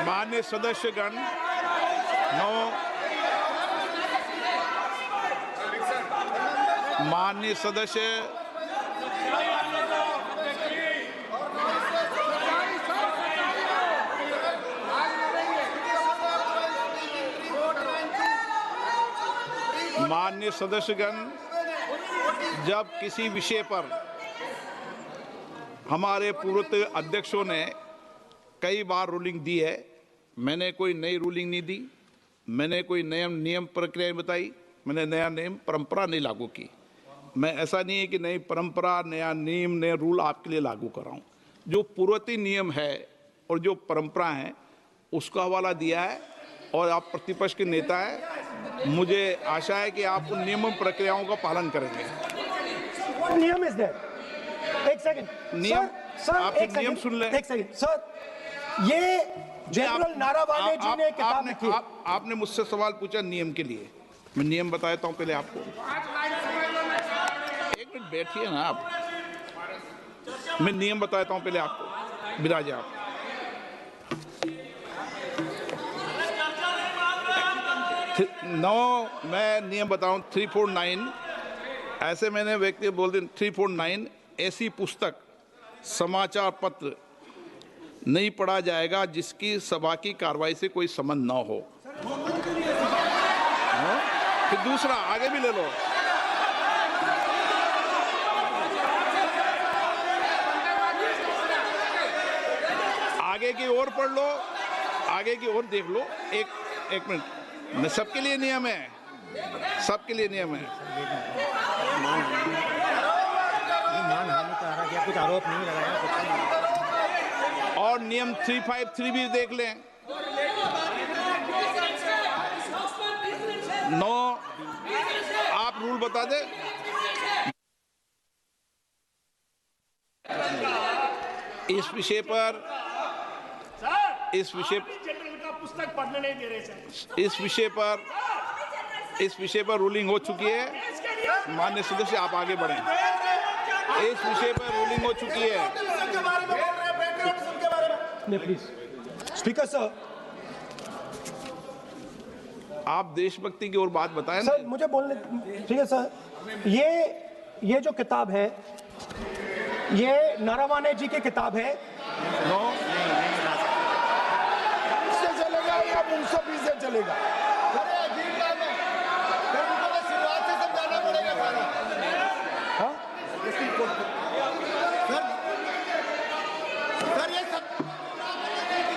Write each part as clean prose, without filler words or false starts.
माननीय सदस्यगण, माननीय सदस्य, माननीय सदस्यगण, जब किसी विषय पर हमारे पूर्व अध्यक्षों ने कई बार रूलिंग दी है, मैंने कोई नई रूलिंग नहीं दी, मैंने कोई नियम प्रक्रिया बताई, मैंने नया नियम परंपरा नहीं लागू की। मैं ऐसा नहीं है कि नई परंपरा, नया नियम, नया रूल आपके लिए लागू कर रहा हूँ। जो पूर्ववर्ती नियम है और जो परंपरा है उसका हवाला दिया है, और आप प्रतिपक्ष के नेता हैं, मुझे आशा है कि आप उन नियम प्रक्रियाओं का पालन करेंगे। नियम इज देयर। एक सेकंड नियम, सर, आप एक नियम सेकंड, सुन लें। एक सेकंड सर, ये जनरल नारावाने जी ने किताब लिखी। आपने मुझसे सवाल पूछा नियम के लिए, मैं नियम बताता हूं पहले आपको। एक मिनट बैठिए ना आप, मैं नियम बताता हूं पहले आपको। विराजे आप। मैं नियम बताऊं 349, ऐसे मैंने व्यक्ति बोल दी 349, ऐसी पुस्तक, समाचार पत्र नहीं पढ़ा जाएगा जिसकी सभा की कार्रवाई से कोई संबंध ना हो। फिर दूसरा आगे भी ले लो, आगे की ओर पढ़ लो, आगे की ओर देख लो। एक मिनट, मैं सबके लिए नियम है, सबके लिए नियम है। कुछ आरोप नहीं लगाया। और नियम 353 भी देख लें। 9, आप रूल बता दे। इस विषय पर पुस्तक पढ़ने नहीं दे रहे सर। इस विषय पर रूलिंग हो चुकी है। माननीय सदस्य, आप आगे बढ़ें। इस विषय पर रूलिंग हो चुकी है। प्लीज स्पीकर सर, आप देशभक्ति की ओर बात बताएं सर मुझे बोलने। ठीक है सर, ये जो किताब है, ये नारावाने जी की किताब है। नो, इससे चलेगा या मुंसफी से चलेगा? शुरुआत से समझाना पड़ेगा सारा। सर ये सब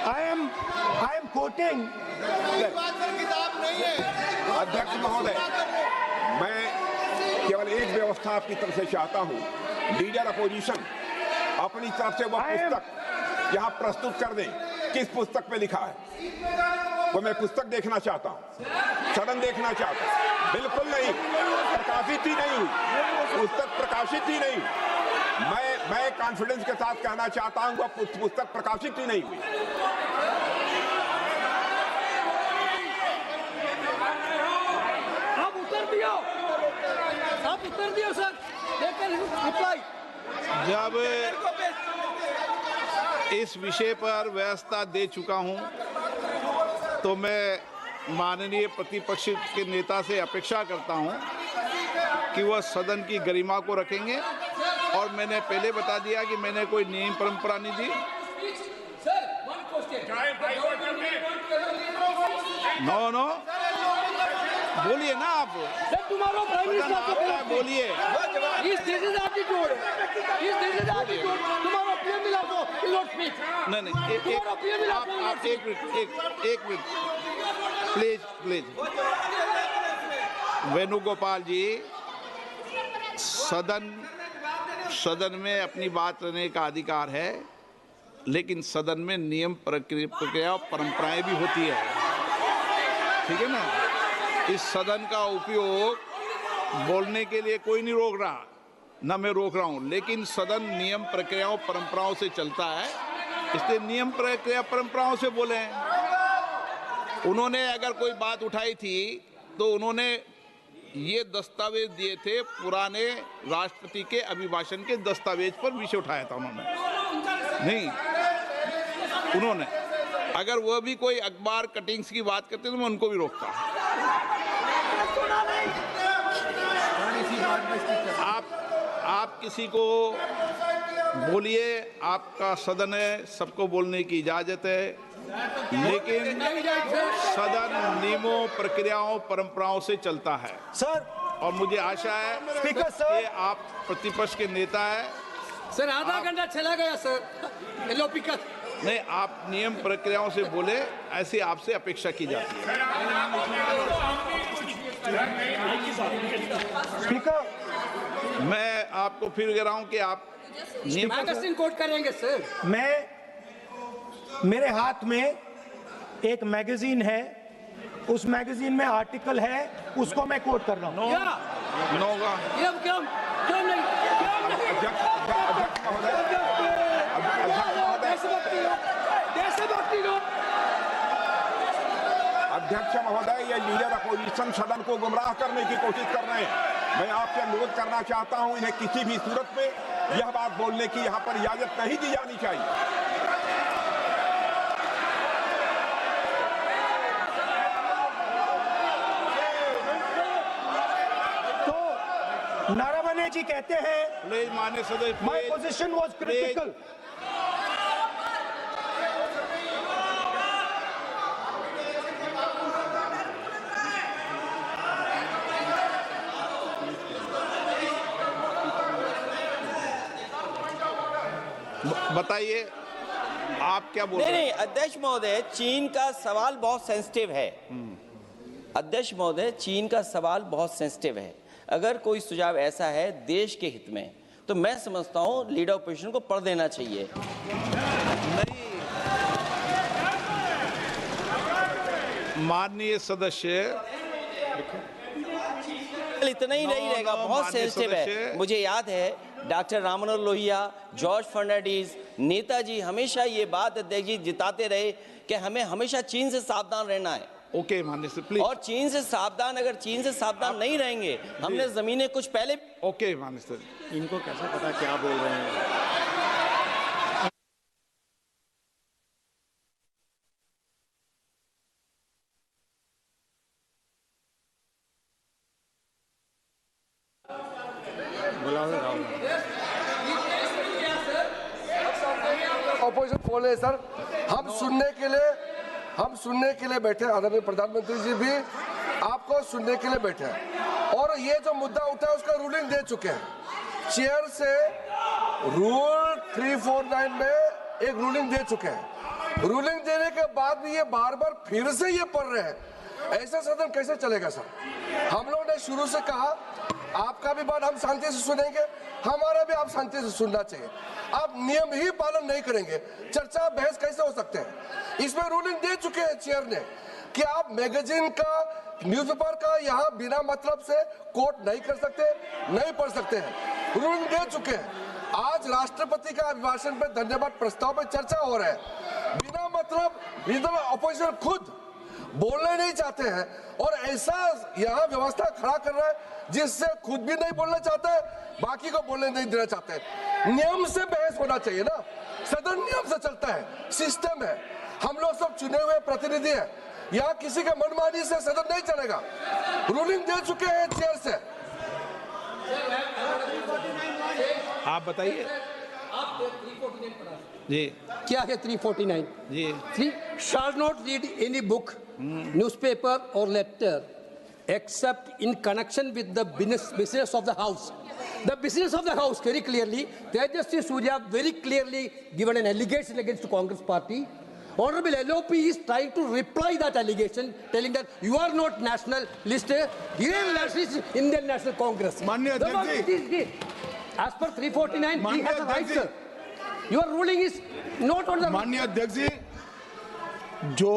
आई एम कोटिंग। किताब नहीं है। अध्यक्ष महोदय, मैं केवल एक व्यवस्था आपकी तरफ से चाहता हूं। लीडर अपोजिशन अपनी तरफ से वह पुस्तक यहाँ प्रस्तुत कर दें। किस पुस्तक पे लिखा है वो मैं पुस्तक देखना चाहता हूँ, सदन देखना चाहता हूँ। बिल्कुल नहीं, प्रकाशित ही नहीं हुई पुस्तक, प्रकाशित ही नहीं। मैं कॉन्फिडेंस के साथ कहना चाहता हूँ वह पुस्तक प्रकाशित ही नहीं हुई। आप उत्तर दियो सर, रिप्लाई। जब इस विषय पर व्यवस्था दे चुका हूं तो मैं माननीय प्रतिपक्ष के नेता से अपेक्षा करता हूं कि वह सदन की गरिमा को रखेंगे। और मैंने पहले बता दिया कि मैंने कोई नियम परंपरा नहीं दी। नो, बोलिए ना आप। तुम्हारा प्राइम मिनिस्टर बोलिए। तुम्हारा पीएम मिला तो नहीं, एक मिनट प्लीज। वेणुगोपाल जी, सदन में अपनी बात करने का अधिकार है, लेकिन सदन में नियम प्रक्रिया और परंपराएं भी होती है, ठीक है ना। इस सदन का उपयोग बोलने के लिए कोई नहीं रोक रहा, ना मैं रोक रहा हूं, लेकिन सदन नियम प्रक्रियाओं परंपराओं से चलता है, इसलिए नियम प्रक्रिया परंपराओं से बोले। उन्होंने अगर कोई बात उठाई थी तो उन्होंने ये दस्तावेज दिए थे, पुराने राष्ट्रपति के अभिभाषण के दस्तावेज पर विषय उठाया था उन्होंने। नहीं, उन्होंने अगर वो भी कोई अखबार कटिंग्स की बात करते तो मैं उनको भी रोकता। आप किसी को बोलिए, आपका सदन है, सबको बोलने की इजाजत है, लेकिन सदन नियमों, प्रक्रियाओं, परंपराओं से चलता है। सर, और मुझे आशा है स्पीकर सर, कि आप प्रतिपक्ष के नेता है। सर आधा घंटा चला गया सर, एलओपी का नहीं, आप नियम प्रक्रियाओं से बोले, ऐसी आपसे अपेक्षा की जाती है। स्पीकर, मैं आपको फिर कह रहा हूं कि आप नियम मैगजीन कोट करेंगे सर। मेरे हाथ में एक मैगजीन है, उस मैगजीन में आर्टिकल है, उसको मैं कोट कर रहा हूं। नोगा क्यों नहीं देशभक्ति लोग। अध्यक्ष महोदय, ये लीडर अपोजिशन सदन को गुमराह करने की कोशिश कर रहे हैं। मैं आपसे अनुरोध करना चाहता हूं, इन्हें किसी भी सूरत में यह बात बोलने की यहां पर इजाजत नहीं दी जानी चाहिए। तो नारावने जी कहते हैं, प्लीज माननीय सदस्य, माय पोजीशन वाज क्रिटिकल। बताइए आप क्या बोल रहे हैं? नहीं, अध्यक्ष महोदय, चीन का सवाल बहुत सेंसिटिव है। अध्यक्ष महोदय, चीन का सवाल बहुत सेंसिटिव है। अगर कोई सुझाव ऐसा है देश के हित में, तो मैं समझता हूं लीडर ऑपोजिशन को पढ़ देना चाहिए। नहीं, माननीय सदस्य, इतना ही नहीं रहेगा, बहुत सेंसिटिव है। मुझे याद है डॉक्टर राम मनोहर लोहिया, जॉर्ज फर्नांडिस, नेताजी हमेशा ये बात अध्यक्ष जी जिताते रहे कि हमें हमेशा चीन से सावधान रहना है। ओके माननीय सदस्य, प्लीज। और चीन से सावधान, अगर चीन से सावधान नहीं रहेंगे, हमने जमीनें कुछ पहले। ओके माननीय सदस्य, इनको कैसे पता क्या बोल रहे हैं? ऑपोजिशन बोल रहे सर, हम सुनने के लिए बैठे, आदरणीय प्रधानमंत्री जी भी आपको सुनने के लिए बैठे हैं, और ये जो मुद्दा उठा है उसका रूलिंग दे चुके हैं। चेयर से रूल 349 में एक रूलिंग दे चुके हैं। रूलिंग देने के बाद भी ये बार बार फिर से ये पढ़ रहे हैं, ऐसा सदन कैसे चलेगा सर? हम लोगों ने शुरू से कहा आपका भी बात हम शांति से सुनेंगे, हमारा भी आप शांति से सुनना चाहिए। आप नियम ही पालन नहीं करेंगे, चर्चा बहस कैसे हो सकते हैं? इसमें रूलिंग दे चुके हैं चेयर ने कि आप मैगजीन का, न्यूज़पेपर का यहाँ बिना मतलब से कोट नहीं कर सकते, नहीं पढ़ सकते हैं। रूलिंग दे चुके हैं। आज राष्ट्रपति का अभिभाषण पे धन्यवाद प्रस्ताव पे चर्चा हो रहा है, बिना मतलब लीडर ऑपोजिशन खुद बोलना नहीं चाहते हैं, और ऐसा यहाँ व्यवस्था खड़ा कर रहा है जिससे खुद भी नहीं बोलना चाहता है, बाकी को बोलने नहीं देना चाहते हैं। नियम से बहस होना चाहिए ना, सदन नियम से चलता है, सिस्टम है, हम लोग सब चुने हुए प्रतिनिधि हैं, यहाँ किसी के मनमानी से सदन नहीं चलेगा। रूलिंग दे चुके हैं चेयर से। आप बताइए जी। क्या है 349? जी, 3 shall not read any book, newspaper or letter except in connection with the business of the house. The business of the house, very clearly, Tejaswi Surya very clearly given an allegation against the Congress party. Honorable LOP is trying to reply that allegation, telling that you are not national list, Indian national, Indian National Congress. माननीय अध्यक्ष जी, As per 349, he माननीय has a right, अध्यक्ष sir. Your ruling is not on the. माननीय अध्यक्ष जी, जो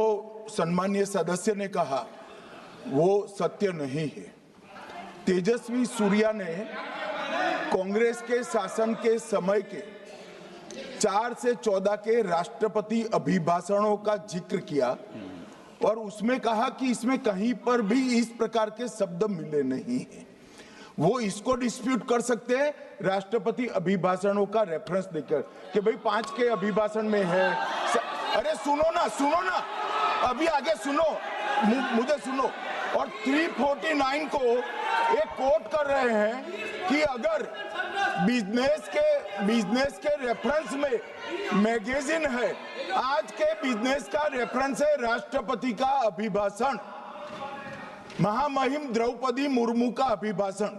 सम्मानीय सदस्य ने कहा वो सत्य नहीं है। तेजस्वी सूर्या ने कांग्रेस के शासन के समय के 4 से 14 के राष्ट्रपति अभिभाषणों का जिक्र किया और उसमें कहा कि इसमें कहीं पर भी इस प्रकार के शब्द मिले नहीं हैं। वो इसको डिस्प्यूट कर सकते हैं राष्ट्रपति अभिभाषणों का रेफरेंस देकर कि भाई 5 के अभिभाषण में है। अरे सुनो ना, अभी आगे सुनो, मुझे सुनो। और 349 को एक कोट कर रहे हैं कि अगर बिजनेस के रेफरेंस में मैगजीन है, आज के बिजनेस का रेफरेंस है राष्ट्रपति का अभिभाषण, महामहिम द्रौपदी मुर्मू का अभिभाषण।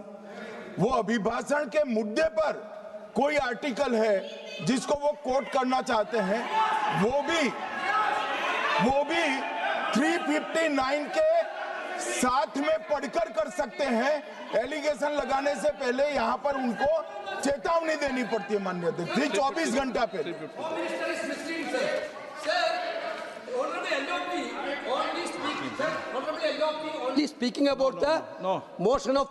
वो अभिभाषण के मुद्दे पर कोई आर्टिकल है जिसको वो कोट करना चाहते हैं, वो भी 359 के साथ में पढ़कर कर सकते हैं। एलिगेशन लगाने से पहले यहाँ पर उनको चेतावनी देनी पड़ती है माननीय अध्यक्ष, 24 घंटा पहले। Only speaking about the motion of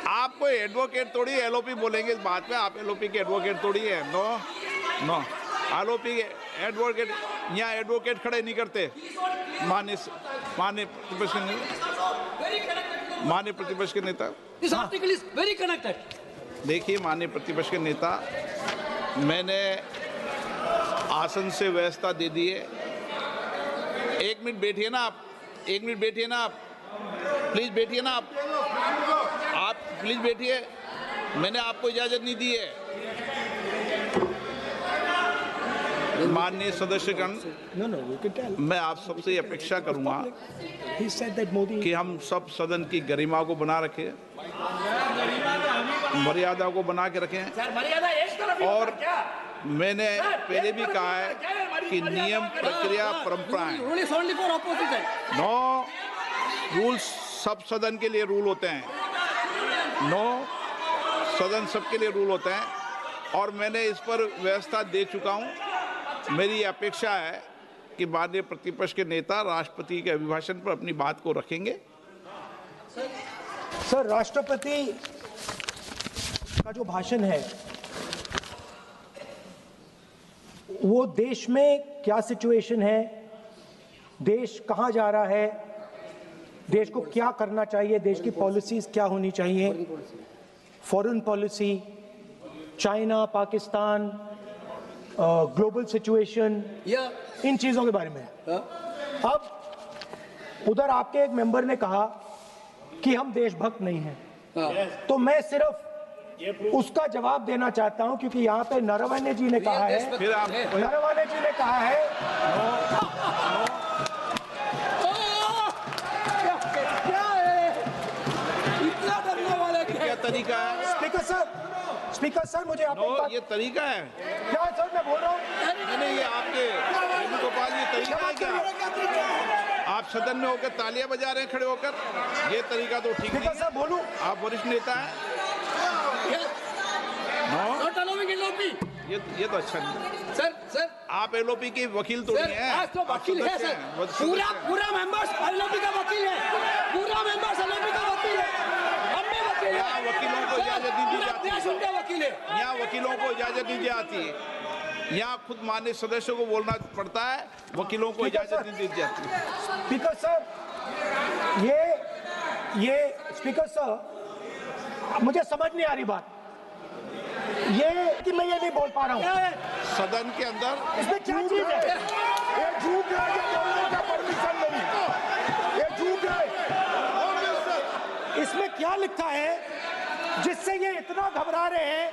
आप कोई एडवोकेट थोड़ी एलओपी बोलेंगे इस बात में, आप एलओपी के एडवोकेट थोड़ी है। नो एलओपी के एडवोकेट, यहाँ एडवोकेट खड़े नहीं करते। माननीय प्रतिपक्ष के नेता, this article is very connected. देखिए माननीय प्रतिपक्ष के नेता, मैंने आसन से व्यवस्था दे दी है। एक मिनट बैठिए ना आप, प्लीज बैठिए ना आप प्लीज बैठिए। मैंने आपको इजाजत नहीं दी है। माननीय सदस्यगण, मैं आप सबसे अपेक्षा करूंगा कि हम सब सदन की गरिमा को बना रखें, मर्यादा को बना के रखें। और मैंने पहले भी कहा है कि नियम, प्रक्रिया, परंपराएं, नो रूल्स सब सदन के लिए रूल होते हैं, सदन सबके लिए रूल होते हैं। और मैंने इस पर व्यवस्था दे चुका हूं। मेरी अपेक्षा है कि माननीय प्रतिपक्ष के नेता राष्ट्रपति के अभिभाषण पर अपनी बात को रखेंगे। सर, राष्ट्रपति का जो भाषण है वो देश में क्या सिचुएशन है, देश कहां जा रहा है, देश को क्या करना चाहिए, देश की पॉलिसीज क्या होनी चाहिए, foreign policy, China, Pakistan, global situation, इन चीजों के बारे में। अब उधर आपके एक मेंबर ने कहा कि हम देशभक्त नहीं हैं, तो मैं सिर्फ उसका जवाब देना चाहता हूं, क्योंकि यहाँ पे नरवणे जी ने कहा है, नरवणे जी ने कहा है क्या तरीका है? स्पीकर सर मुझे ये तरीका है क्या सर, मैं बोल रहा हूँ। नहीं, ये आपके वेणुगोपाल, ये तरीका है क्या? आप सदन में होकर तालियां बजा रहे हैं खड़े होकर, ये तरीका तो ठीक नहीं है। सर बोलूं, आप वरिष्ठ नेता हैं। ये तो अच्छा नहीं। सर आप एलओपी के वकील तो नहीं है, आज तो वकील है सर, पूरा मेंबर्स एलओपी का वकील है, पूरा मेंबर्स एलओपी का वकील है, हम भी वकील हैं। यहाँ वकीलों को इजाजत नहीं दी जाती है, वकील है, यहाँ वकीलों को इजाजत नहीं दी जाती है। यहाँ खुद माननीय सदस्यों को बोलना पड़ता है, वकीलों को इजाजत नहीं दी जाती। स्पीकर सर, ये स्पीकर सर, मुझे समझ नहीं आ रही बात, ये कि मैं ये नहीं बोल पा रहा हूँ। सदन के अंदर इसमें क्या चीज है? ये झूठ है, ये बोलने का परमिशन नहीं, ये झूठ है। इसमें क्या लिखा है जिससे ये इतना घबरा रहे हैं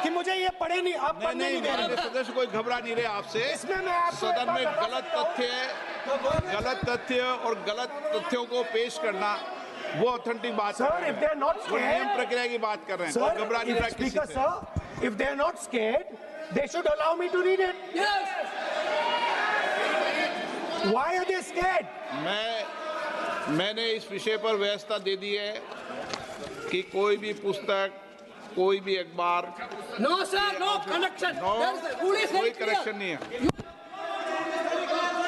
कि मुझे ये पढ़े नहीं, आप पढ़ने नहीं दे रहे। सदस्य कोई घबरा नहीं रहे आपसे। इसमें मैं आपको सदन में गलत तथ्य और गलत तथ्यों को पेश करना वो ऑथेंटिक बात है। Sir, if they are not वो नियम scared, प्रक्रिया की बात कर रहे हैं, sir, घबरा नहीं रहा किसी Speaker से। sir, if they are not scared, they should allow me to read it. Yes. Why are they scared? मैंने इस विषय पर व्यवस्था दे दी है कि कोई भी पुस्तक, कोई भी अखबार, No sir, no connection. कोई करेक्शन नहीं है।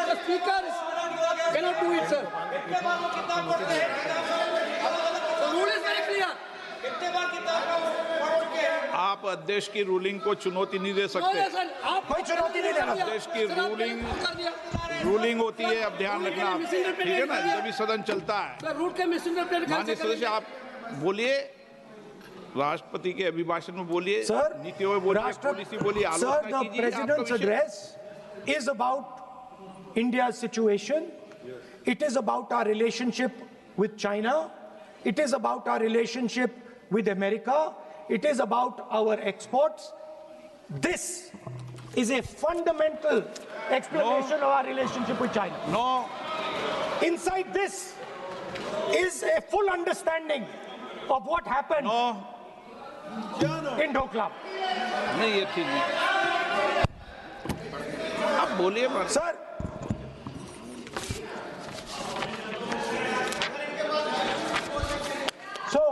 The speaker cannot do it, sir. The rule is very clear. आप अध्यक्ष की रूलिंग को चुनौती नहीं दे सकते। कोई चुनौती नहीं देना। अध्यक्ष की रूलिंग होती है, अब ध्यान रखना, ठीक है ना, जब भी सदन चलता है। माननीय सदस्य, आप बोलिए, राष्ट्रपति के अभिभाषण में बोलिए, सर, नीतियों में बोलिए, पॉलिसी बोलिए, आलोचना कीजिए। President's address is about India's situation. It is about our relationship with China. It is about our relationship with America. It is about our exports. This is a fundamental explanation of our relationship with China. No, Inside this is a full understanding of what happened no, in Doklam. नहीं ये ठीक नहीं। आप बोलिए बस। Sir, so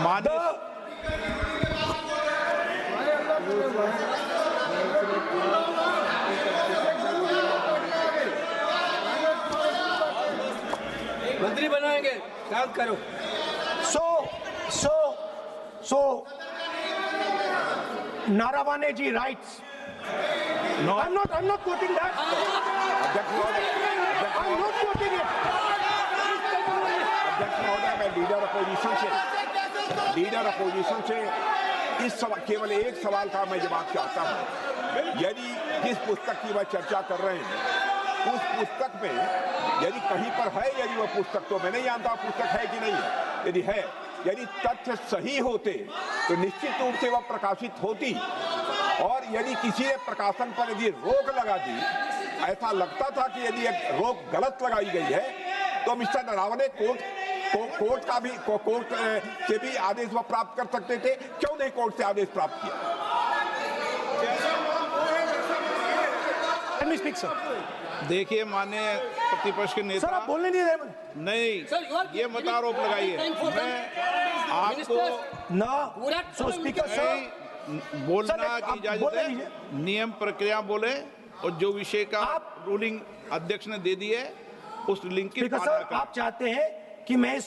माननीय मंत्री बनाएंगे, काम करो। So, Naravane ji writes. No. I'm not quoting that. अध्यक्ष महोदय, I'm not quoting it. अध्यक्ष महोदय, मैं लीडर अपोजिशन से इस सवाल, केवल एक सवाल का मैं जवाब चाहता हूं। यदि जिस पुस्तक की वह चर्चा कर रहे हैं उस पुस्तक में यदि कहीं पर है, यदि वह पुस्तक, तो मैं नहीं जानता पुस्तक है कि नहीं है, यदि है, यदि तथ्य सही होते तो निश्चित रूप से वह प्रकाशित होती। और यदि किसी ने प्रकाशन पर यदि रोक लगा दी, ऐसा लगता था कि यदि एक रोक गलत लगाई गई है, तो मिस्टर नरावने कोर्ट से भी आदेश वह प्राप्त कर सकते थे। क्यों नहीं कोर्ट से आदेश प्राप्त किया? Let me speak, sir. देखिए माननीय प्रतिपक्ष के Sir, नेता आप बोलने नहीं दे रहे। नहीं, ये मत आरोप लगाइए। मैं आपको ना, so speaker sir. नहीं, बोलना सर, की आप इजाजत बोले है, दीजिए। नियम प्रक्रिया बोले और जो विषय का रूलिंग अध्यक्ष ने दे दी है उस लिंक की स्पीकर पालना सर, करें। आप चाहते हैं कि मैं इस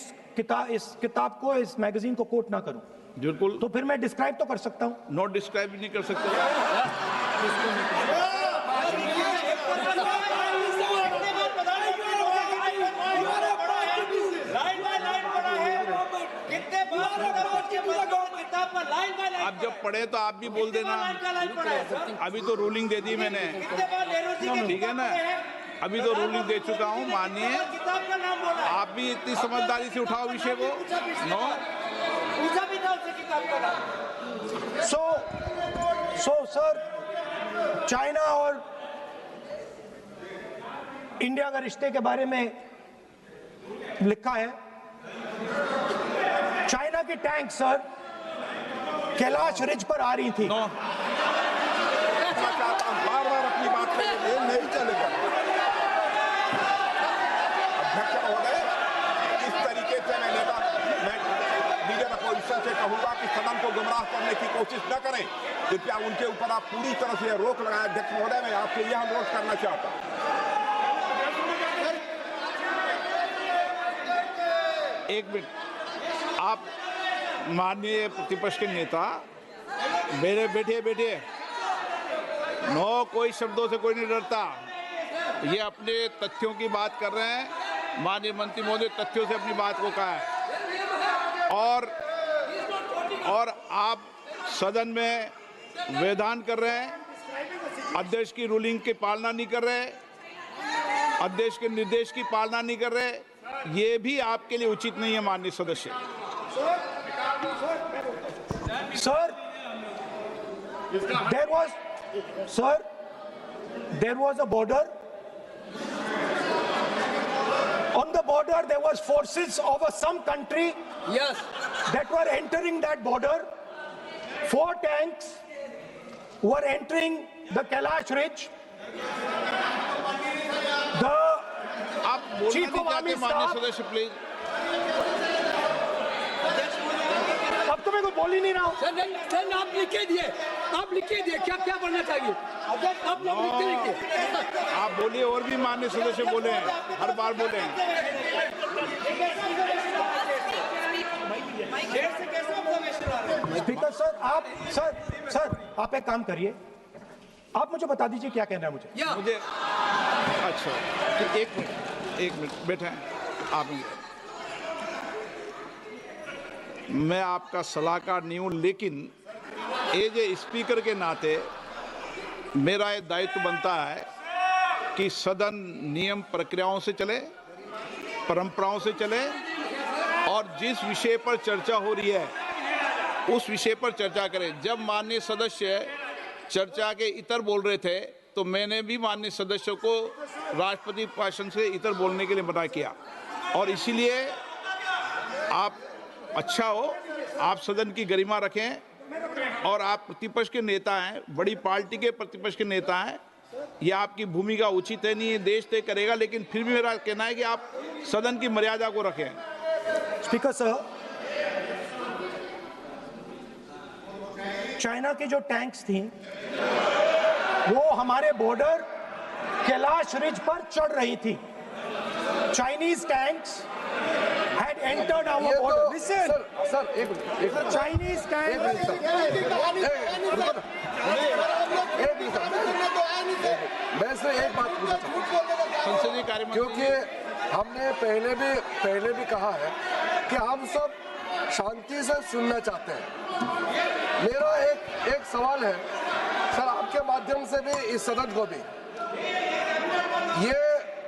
किताब को, इस मैगजीन को कोट ना करूं, बिल्कुल, तो फिर मैं डिस्क्राइब तो कर सकता हूं। नोट डिस्क्राइब भी नहीं कर सकते। आप जब पढ़े तो आप भी बोल देना। अभी तो रूलिंग दे दी मैंने, ठीक है ना, अभी तो रूलिंग दे चुका हूँ। मानिए आप भी इतनी समझदारी से उठाओ विषय को। नो, सो सर, चाइना और इंडिया का रिश्ते के बारे में लिखा है, चाइना की टैंक सर कैलाश रिज पर आ रही थी। नो, बार-बार अपनी बात पे नहीं चलेगा। अध्यक्ष महोदय, इस तरीके से मैं लीडर अपोजिशन से कहूंगा कि सदन को गुमराह करने की कोशिश न करें। कृपया उनके ऊपर आप पूरी तरह से रोक लगाएं। अध्यक्ष महोदय, मैं आपसे यह अनुरोध करना चाहता हूं। एक मिनट, आप माननीय प्रतिपक्ष के नेता मेरे बैठिए। नो, कोई शब्दों से कोई नहीं डरता। ये अपने तथ्यों की बात कर रहे हैं। माननीय मंत्री महोदय तथ्यों से अपनी बात को कहा है। और आप सदन में वेदान कर रहे हैं, अध्यक्ष की रूलिंग की पालना नहीं कर रहे, अध्यक्ष के निर्देश की पालना नहीं कर रहे। ये भी आपके लिए उचित नहीं है माननीय सदस्य। Sir, there was a border. On the border, there was forces of some country Yes. that were entering that border. 4 tanks were entering the Kailash Ridge. The आप बोलना Chief नहीं of Army चाहते माननीय Staff- सदस्य, please. अब तो मैं कोई बोल ही नहीं रहा हूं। सर आप लिख के दिए, क्या बनना चाहिए? आप लोग लिखते। आप बोलिए, और भी माननीय सदस्य बोले हैं, हर बार बोले हैं। स्पीकर सर, आप एक काम करिए, आप मुझे बता दीजिए क्या कहना है मुझे। मुझे अच्छा, तो एक मिनट बैठे हैं आप। मैं आपका सलाहकार नहीं हूं, लेकिन एज ए स्पीकर के नाते मेरा ये दायित्व बनता है कि सदन नियम प्रक्रियाओं से चले, परंपराओं से चले और जिस विषय पर चर्चा हो रही है उस विषय पर चर्चा करें। जब माननीय सदस्य चर्चा के इतर बोल रहे थे तो मैंने भी माननीय सदस्यों को राष्ट्रपति भाषण से इतर बोलने के लिए मना किया, और इसीलिए आप अच्छा हो, आप सदन की गरिमा रखें और आप प्रतिपक्ष के नेता हैं, बड़ी पार्टी के प्रतिपक्ष के नेता हैं, ये आपकी भूमिका उचित है, नहीं देश तय करेगा, लेकिन फिर भी मेरा कहना है कि आप सदन की मर्यादा को रखें। स्पीकर सर, चाइना की जो टैंक्स थी वो हमारे बॉर्डर कैलाश रिज पर चढ़ रही थी। Chinese tanks had entered our border. Listen, sir एक मिनट, Chinese tanks. मैं से एक बात पूछना चाहता हूं, संसदीय कार्य मंत्री, क्योंकि हमने पहले भी कहा है कि हम सब शांति से सुनना चाहते हैं। मेरा एक सवाल है सर, आपके माध्यम से भी इस सदन को भी, ये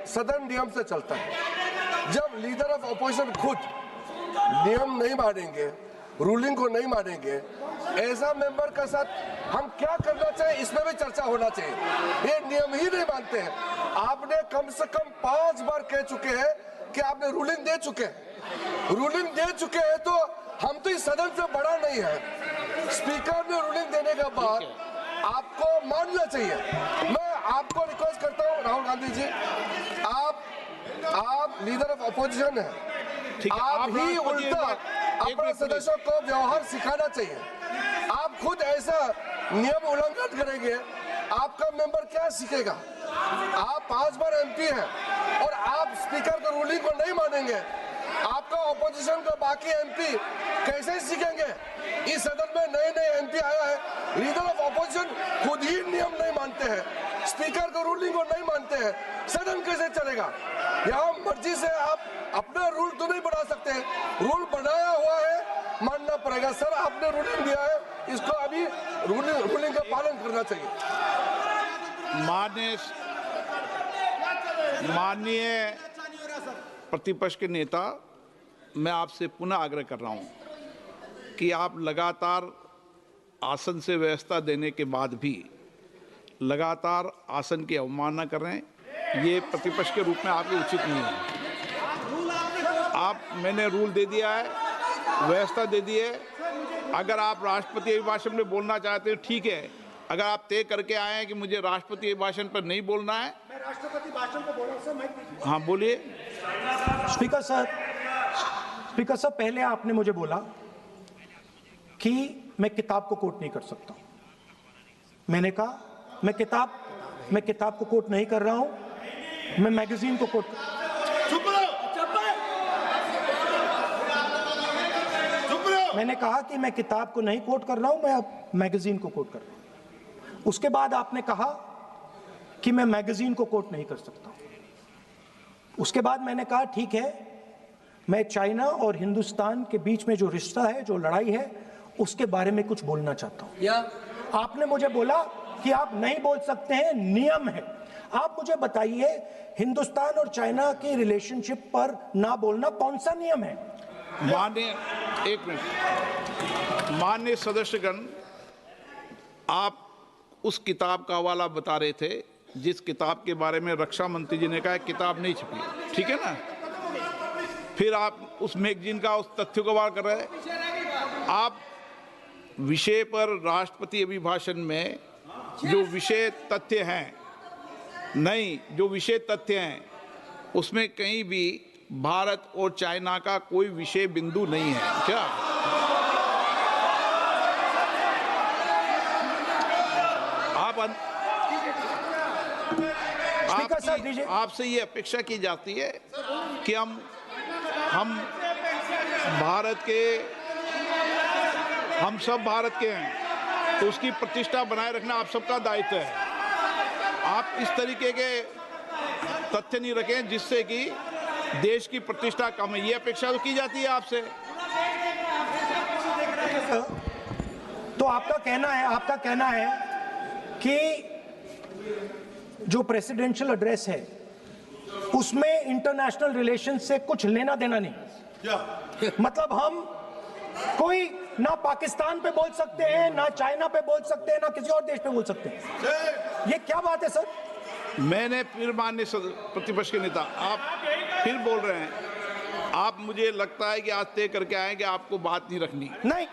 सदन नियम से चलता है। जब लीडर ऑफ अपोजिशन खुद नियम नहीं मानेंगे, रूलिंग को नहीं मानेंगे, ऐसा मेंबर के साथ हम क्या करना चाहिए, इसमें भी चर्चा होना चाहिए। ये नियम ही नहीं मानते हैं। आपने कम से कम 5 बार कह चुके हैं कि आपने रूलिंग दे चुके हैं, तो हम तो इस सदन से बड़ा नहीं है। स्पीकर ने रूलिंग देने के बाद आपको मानना चाहिए। मैं आपको रिक्वेस्ट करता हूँ राहुल गांधी जी, आप लीडर ऑफ अपोजिशन है, आप ही उल्टा अपने सदस्यों को व्यवहार सिखाना चाहिए। आप खुद ऐसा नियम उल्लंघन करेंगे, आपका मेंबर क्या सीखेगा? आप 5 बार एमपी हैं और आप स्पीकर के रूलिंग को नहीं मानेंगे, आपका ऑपोजिशन का बाकी एमपी कैसे सीखेंगे? इस सदन में नए एमपी आया है, लीडर ऑफ ऑपोजिशन खुद ही नियम नहीं मानते हैं, स्पीकर का रूलिंग को नहीं मानते हैं, सदन कैसे चलेगा? यहाँ मर्जी से आप अपना रूल तो नहीं बना सकते, रूल बनाया हुआ है, मानना पड़ेगा। सर, आपने रूलिंग दिया है, इसको अभी रूलिंग का पालन करना चाहिए। माननीय प्रतिपक्ष के नेता, मैं आपसे पुनः आग्रह कर रहा हूं कि आप लगातार आसन से व्यवस्था देने के बाद भी लगातार आसन की अवमानना कर रहे हैं। ये प्रतिपक्ष के रूप में आपके उचित नहीं है। मैंने रूल दे दिया है, व्यवस्था दे दी है। अगर आप राष्ट्रपति अभिभाषण में बोलना चाहते हैं ठीक है, अगर आप तय करके आए हैं कि मुझे राष्ट्रपति अभिभाषण पर नहीं बोलना है, मैं राष्ट्रपति भाषण को बोल रहा हूं सर। हाँ बोलिए। स्पीकर सर, पहले आपने मुझे बोला कि मैं किताब को कोट नहीं कर सकता। मैंने कहा मैं किताब को कोट नहीं कर रहा हूं, मैं मैगजीन को कोट मैंने कहा कि मैं किताब को नहीं कोट कर रहा हूं, मैं अब मैगजीन को कोट कर रहा हूं। उसके बाद आपने कहा कि मैं मैगजीन को कोट नहीं कर सकता। उसके बाद मैंने कहा ठीक है, मैं चाइना और हिंदुस्तान के बीच में जो रिश्ता है, जो लड़ाई है, उसके बारे में कुछ बोलना चाहता हूं। आपने मुझे बोला कि आप नहीं बोल सकते हैं, नियम है। आप मुझे बताइए, हिंदुस्तान और चाइना की रिलेशनशिप पर ना बोलना कौन सा नियम है? माननीय सदस्यगण, आप उस किताब का हवाला बता रहे थे जिस किताब के बारे में रक्षा मंत्री जी ने कहा किताब नहीं छपी, ठीक है ना? फिर आप उस मैगजीन का उस तथ्य को वार कर रहे हैं। आप विषय पर राष्ट्रपति अभिभाषण में जो विषय तथ्य हैं, जो विषय तथ्य हैं उसमें कहीं भी भारत और चाइना का कोई विषय बिंदु नहीं है क्या? आपसे ये अपेक्षा की जाती है कि हम सब भारत के हैं, तो उसकी प्रतिष्ठा बनाए रखना आप सबका दायित्व है। आप इस तरीके के तथ्य नहीं रखें जिससे कि देश की प्रतिष्ठा कम है, ये अपेक्षा तो की जाती है आपसे। तो आपका कहना है कि जो प्रेसिडेंशियल एड्रेस है उसमें इंटरनेशनल रिलेशन से कुछ लेना देना नहीं। मतलब हम कोई ना पाकिस्तान पे बोल सकते हैं, ना चाइना पे बोल सकते हैं, ना किसी और देश पे बोल सकते हैं। ये क्या बात है सर? मैंने फिर माननीय प्रतिपक्ष के नेता, आप फिर बोल रहे हैं। आप, मुझे लगता है कि आज तय करके आए कि आपको बात नहीं रखनी। नहीं,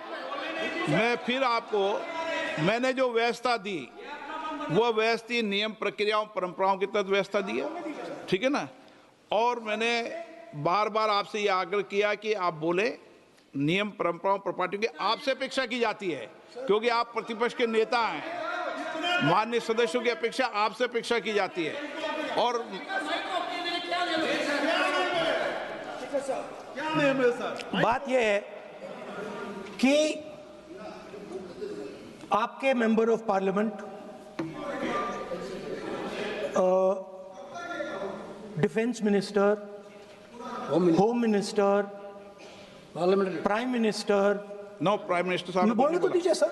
मैं फिर आपको, मैंने जो व्यवस्था दी वो व्यवस्था नियम प्रक्रियाओं परंपराओं के तहत व्यवस्था दी है, ठीक है ना। और मैंने बार बार आपसे ये आग्रह किया कि आप बोले नियम परंपराओं प्रॉपर्टी की आपसे अपेक्षा की जाती है, क्योंकि आप प्रतिपक्ष के नेता हैं। माननीय सदस्यों की अपेक्षा आपसे अपेक्षा की जाती है। और बात यह है कि आपके member of parliament defence minister, home minister, prime minister, no, prime minister साहब बोलने तो दीजिए सर।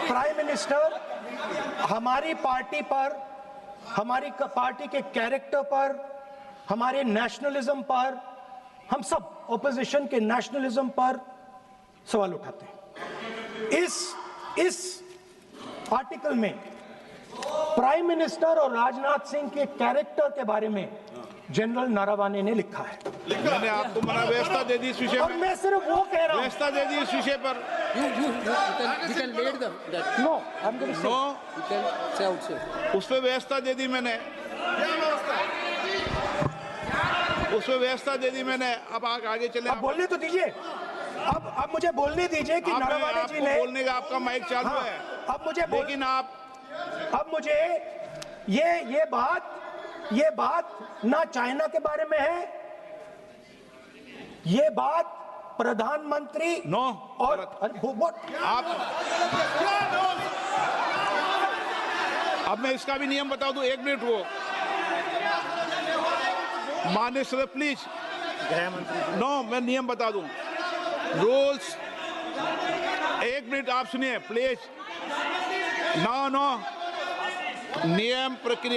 प्राइम मिनिस्टर हमारी पार्टी पर, हमारी पार्टी के कैरेक्टर पर, हमारे नेशनलिज्म पर, हम सब ऑपोजिशन के नेशनलिज्म पर सवाल उठाते हैं। इस आर्टिकल में प्राइम मिनिस्टर और राजनाथ सिंह के कैरेक्टर के बारे में जनरल नारावाने ने लिखा है। मैंने आपको मना व्यवस्था दे दी इस विषय और पर, मैं सिर्फ वो कह रहा हूं, व्यवस्था दे दी इस विषय पर। No, I am going to no, उस पर व्यवस्था दे दी मैंने, उस पर व्यवस्था दे दी मैंने। अब आगे चले। अब बोलने तो दीजिए। अब मुझे बोलने दीजिए कि नारावाने जी ने, बोलने का आपका माइक चालू हाँ, है। अब मुझे, लेकिन अब मुझे ये बात ना चाइना के बारे में है, ये बात प्रधानमंत्री नो और आप, अब मैं इसका भी नियम बता दूं, 1 मिनट वो माननीय सदस्य प्लीज, नो, मैं नियम बता दूं, रूल्स। 1 मिनट आप सुनिए प्लीज। नो, नियम प्रक्रिया